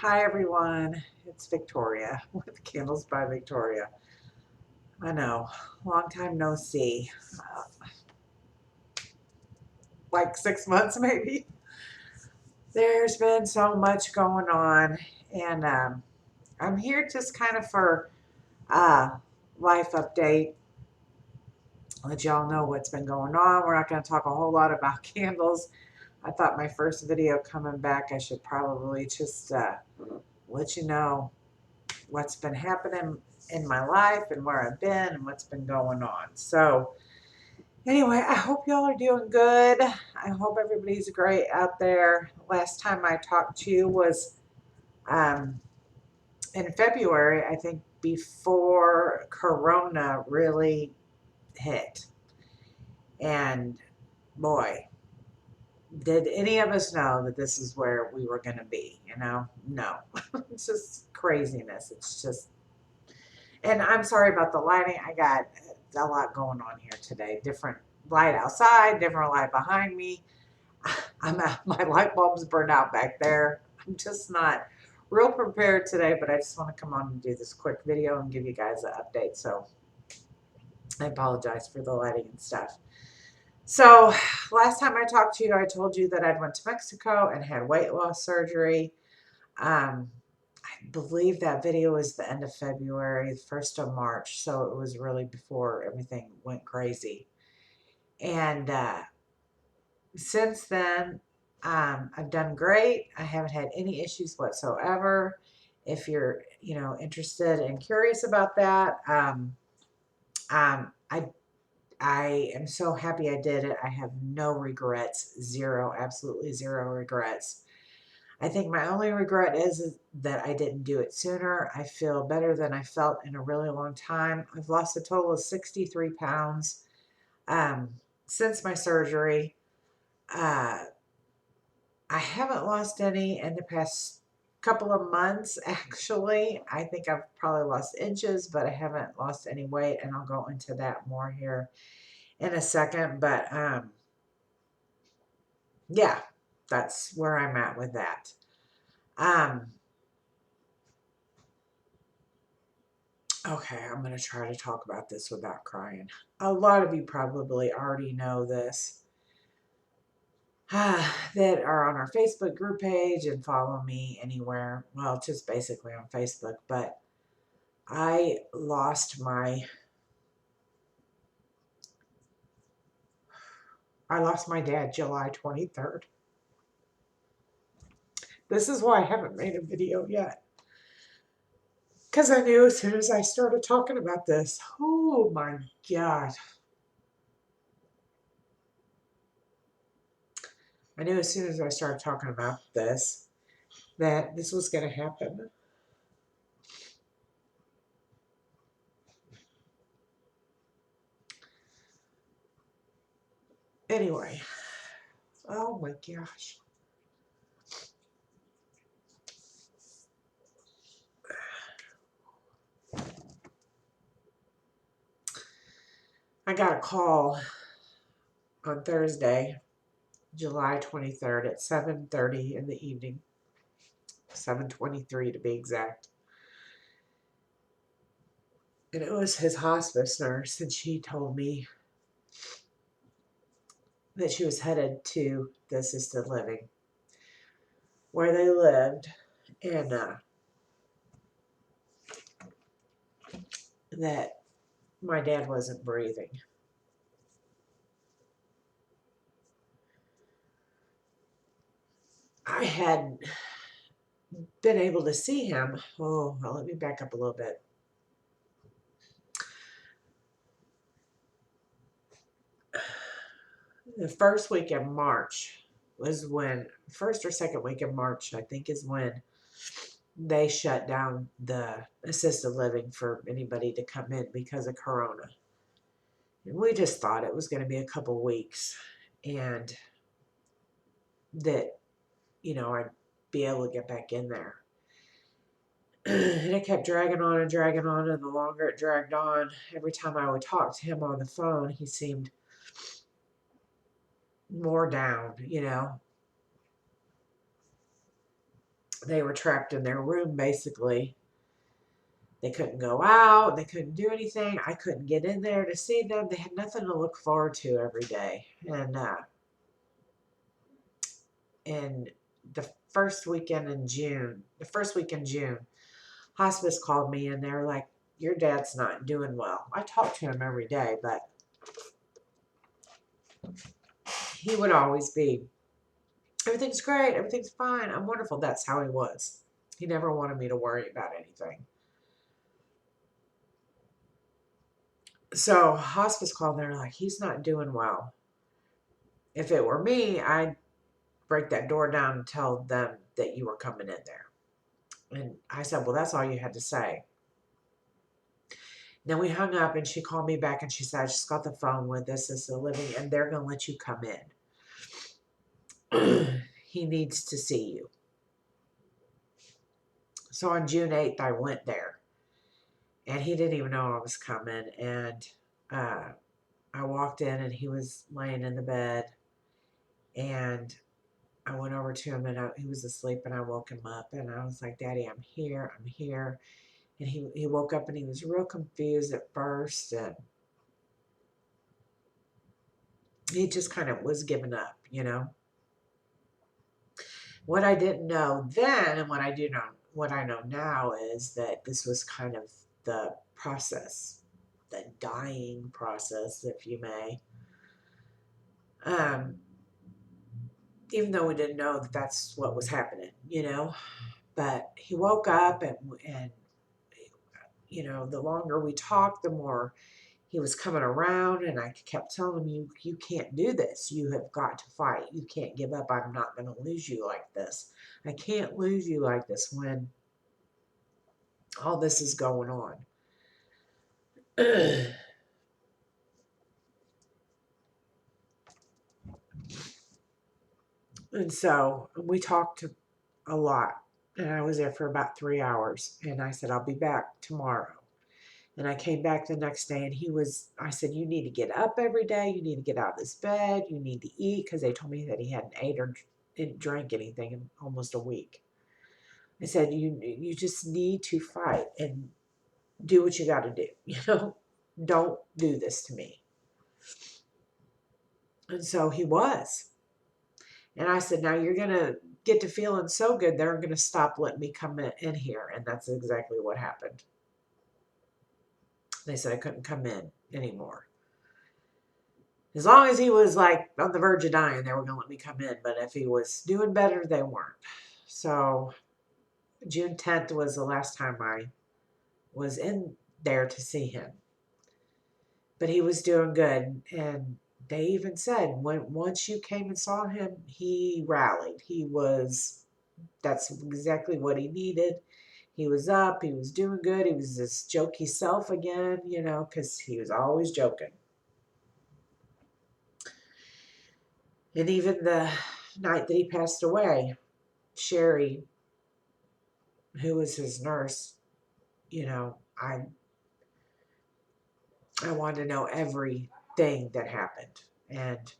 Hi everyone, it's Victoria with Candles by Victoria. I know, long time no see, like 6 months maybe. There's been so much going on, and I'm here just kind of for uh, life update. Let y'all know what's been going on. We're not going to talk a whole lot about candles. I thought my first video coming back, I should probably just let you know what's been happening in my life and where I've been and what's been going on. So anyway, I hope y'all are doing good. I hope everybody's great out there. Last time I talked to you was um, in February, I think before Corona really hit. And boy, did any of us know that this is where we were going to be? No. It's just craziness. It's just, and I'm sorry about the lighting. I got a lot going on here today. Different light outside, different light behind me. My light bulb's burned out back there. I'm just not real prepared today, but I just want to come on and do this quick video and give you guys an update. So I apologize for the lighting and stuff. So last time I talked to you, I told you that I'd went to Mexico and had weight loss surgery. I believe that video was the end of February, the 1st of March, so it was really before everything went crazy. And since then, I've done great. I haven't had any issues whatsoever. If you're, interested and curious about that, I am so happy I did it. I have no regrets, zero, absolutely zero regrets. I think my only regret is that I didn't do it sooner. I feel better than I felt in a really long time. I've lost a total of 63 pounds since my surgery. Uh, I haven't lost any in the past couple of months, actually. I think I've probably lost inches, but I haven't lost any weight, and I'll go into that more here in a second. But yeah, that's where I'm at with that. Okay, I'm going to try to talk about this without crying. A lot of you probably already know this that are on our Facebook group page and follow me anywhere. Well, just basically on Facebook. But I lost my dad July 23rd. This is why I haven't made a video yet. Because I knew as soon as I started talking about this, oh my God. I knew as soon as I started talking about this that this was going to happen. Anyway, oh my gosh. I got a call on Thursday, July 23rd at 7:30 in the evening, 7:23 to be exact. And it was his hospice nurse, and she told me that she was headed to the assisted living where they lived, and that my dad wasn't breathing. I had been able to see him. Oh, well, let me back up a little bit. The first week in March was when, first or second week in March, I think, is when they shut down the assisted living for anybody to come in because of Corona. And we just thought it was going to be a couple weeks and that, I'd be able to get back in there. And it kept dragging on and dragging on, and the longer it dragged on, every time I would talk to him on the phone, he seemed more down. They were trapped in their room, basically. They couldn't go out. They couldn't do anything. I couldn't get in there to see them. They had nothing to look forward to every day. And the first week in June, Hospice called me and they were like, your dad's not doing well. I talked to him every day, but he would always be, everything's great, everything's fine, I'm wonderful. That's how he was. He never wanted me to worry about anything. So Hospice called and they're like, he's not doing well. If it were me, I'd break that door down and tell them that you were coming in there. And I said, well, that's all you had to say. Then we hung up and she called me back and she said, I just got the phone with assisted living and they're going to let you come in. He needs to see you. So on June 8th, I went there and he didn't even know I was coming. And I walked in and he was laying in the bed and I went over to him and he was asleep and I woke him up and I was like, Daddy, I'm here. I'm here. And he woke up and he was real confused at first and he just kind of was giving up, you know. What I didn't know then and what I know now is that this was kind of the process, the dying process, if you may. Even though we didn't know that that's what was happening, you know. But he woke up and you know, the longer we talked, the more he was coming around, and I kept telling him, you can't do this. You have got to fight. You can't give up. I'm not going to lose you like this. I can't lose you like this when all this is going on. And so we talked a lot, and I was there for about 3 hours, and I said, I'll be back tomorrow. And I came back the next day and I said, you need to get up every day. You need to get out of this bed. You need to eat, because they told me that he hadn't ate or didn't drink anything in almost a week. I said, you just need to fight and do what you got to do. You know, don't do this to me. And so he was. And I said, now you're going to get to feeling so good, they're going to stop letting me come in here. And that's exactly what happened. They said I couldn't come in anymore. As long as he was like on the verge of dying, they were going to let me come in. But if he was doing better, they weren't. So June 10th was the last time I was in there to see him. But he was doing good. And they even said, once you came and saw him, he rallied. That's exactly what he needed. He was up. He was doing good. He was his jokey self again, you know, because he was always joking. And even the night that he passed away, Sherry, who was his nurse, you know, I wanted to know everything that happened. And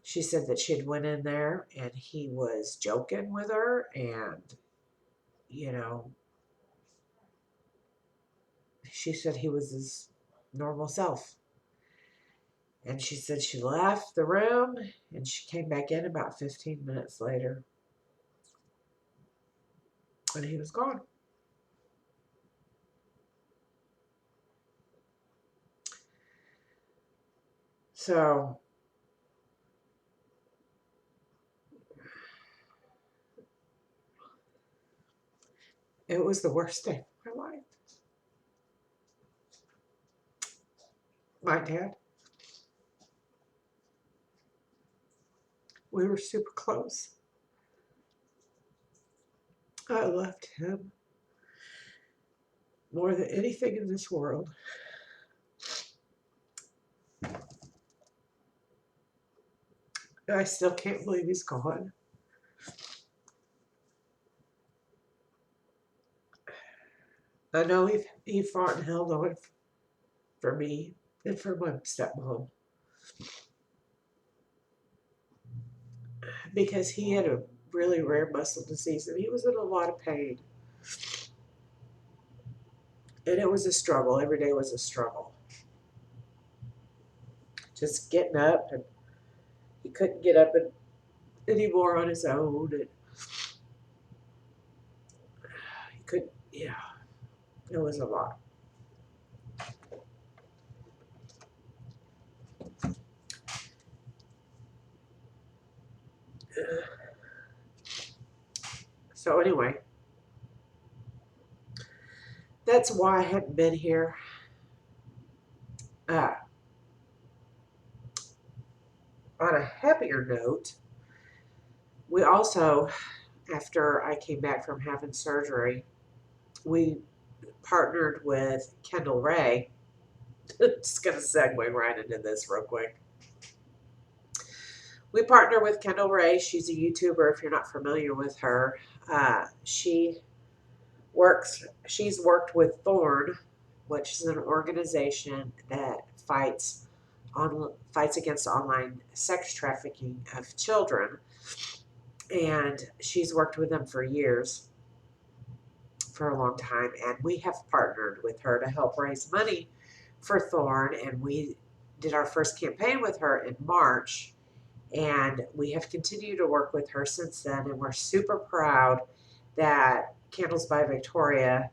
she said that she'd went in there and he was joking with her and, you know, she said he was his normal self. And she said she left the room and she came back in about 15 minutes later and he was gone. So it was the worst day of my life. My dad, we were super close. I loved him more than anything in this world. I still can't believe he's gone. I know he fought and held on for me and for my stepmom because he had a really rare muscle disease, and he was in a lot of pain. And it was a struggle. Every day was a struggle. Just getting up, and he couldn't get up anymore on his own, and he couldn't. Yeah, it was a lot. So anyway, that's why I haven't been here. Uh, on a happier note, we also, after I came back from having surgery, we partnered with Kendall Ray. Just going to segue right into this real quick. We partner with Kendall Ray. She's a YouTuber. If you're not familiar with her, she's worked with Thorn, which is an organization that fights against online sex trafficking of children, and she's worked with them for years, for a long time, and we have partnered with her to help raise money for Thorn, and we did our first campaign with her in March, and we have continued to work with her since then, and we're super proud that Candles by Victoria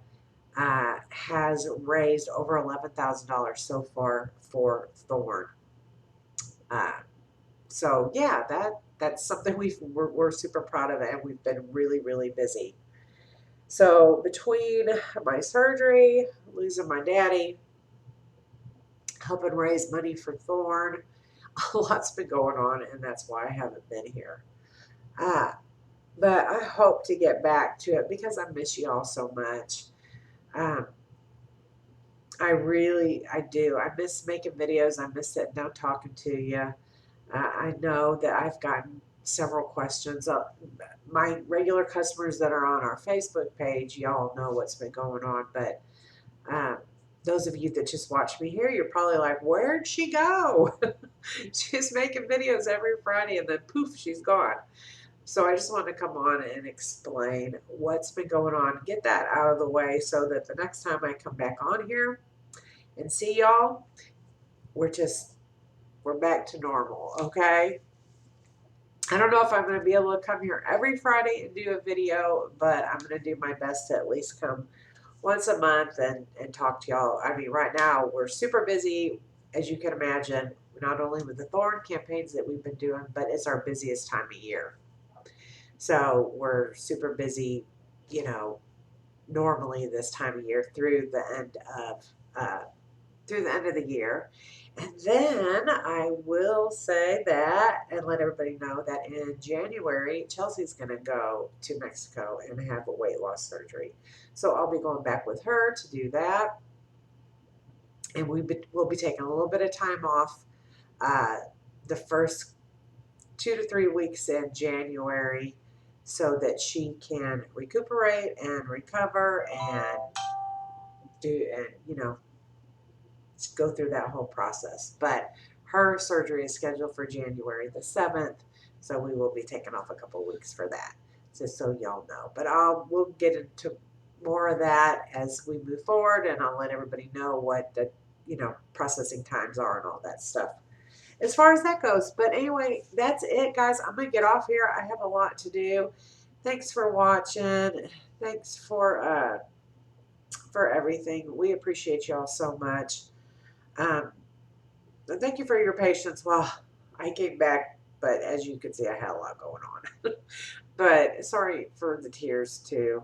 has raised over $11,000 so far for Thorn. So yeah, that's something we're super proud of, and we've been really, really busy. So between my surgery, losing my daddy, helping raise money for Thorn, a lot's been going on, and that's why I haven't been here. But I hope to get back to it because I miss you all so much. I do. I miss making videos. I miss sitting down talking to you. I know that I've gotten several questions. My regular customers that are on our Facebook page, y'all know what's been going on. But those of you that just watch me here, you're probably like, where'd she go? She's making videos every Friday, and then poof, she's gone. So I just want to come on and explain what's been going on, get that out of the way so that the next time I come back on here and see y'all, we're back to normal, okay? I don't know if I'm going to be able to come here every Friday and do a video, but I'm going to do my best to at least come once a month and talk to y'all. I mean, right now we're super busy, as you can imagine, not only with the Thorn campaigns that we've been doing, but it's our busiest time of year. So we're super busy, normally this time of year through the end of the year. And then I will say that and let everybody know that in January, Chelsea's going to go to Mexico and have a weight loss surgery. So I'll be going back with her to do that. And we'll be taking a little bit of time off the first 2 to 3 weeks in January so that she can recuperate and recover and go through that whole process. But her surgery is scheduled for January the 7th, so we will be taking off a couple of weeks for that, just so y'all know. But we'll get into more of that as we move forward, and I'll let everybody know what the processing times are and all that stuff as far as that goes. But anyway, that's it, guys. I'm gonna get off here. I have a lot to do. Thanks for watching. Thanks for everything. We appreciate y'all so much. And thank you for your patience while I came back, but as you can see, I had a lot going on. But sorry for the tears too.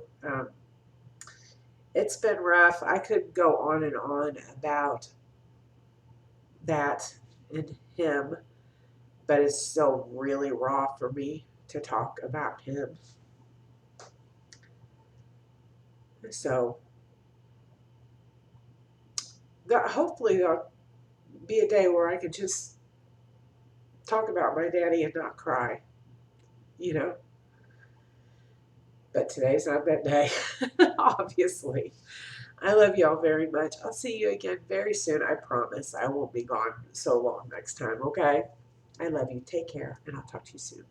It's been rough. I could go on and on about that and him, but it's still really raw for me to talk about him. So hopefully there'll be a day where I can just talk about my daddy and not cry, But today's not that day, obviously. I love y'all very much. I'll see you again very soon. I promise I won't be gone so long next time, okay? I love you. Take care, and I'll talk to you soon.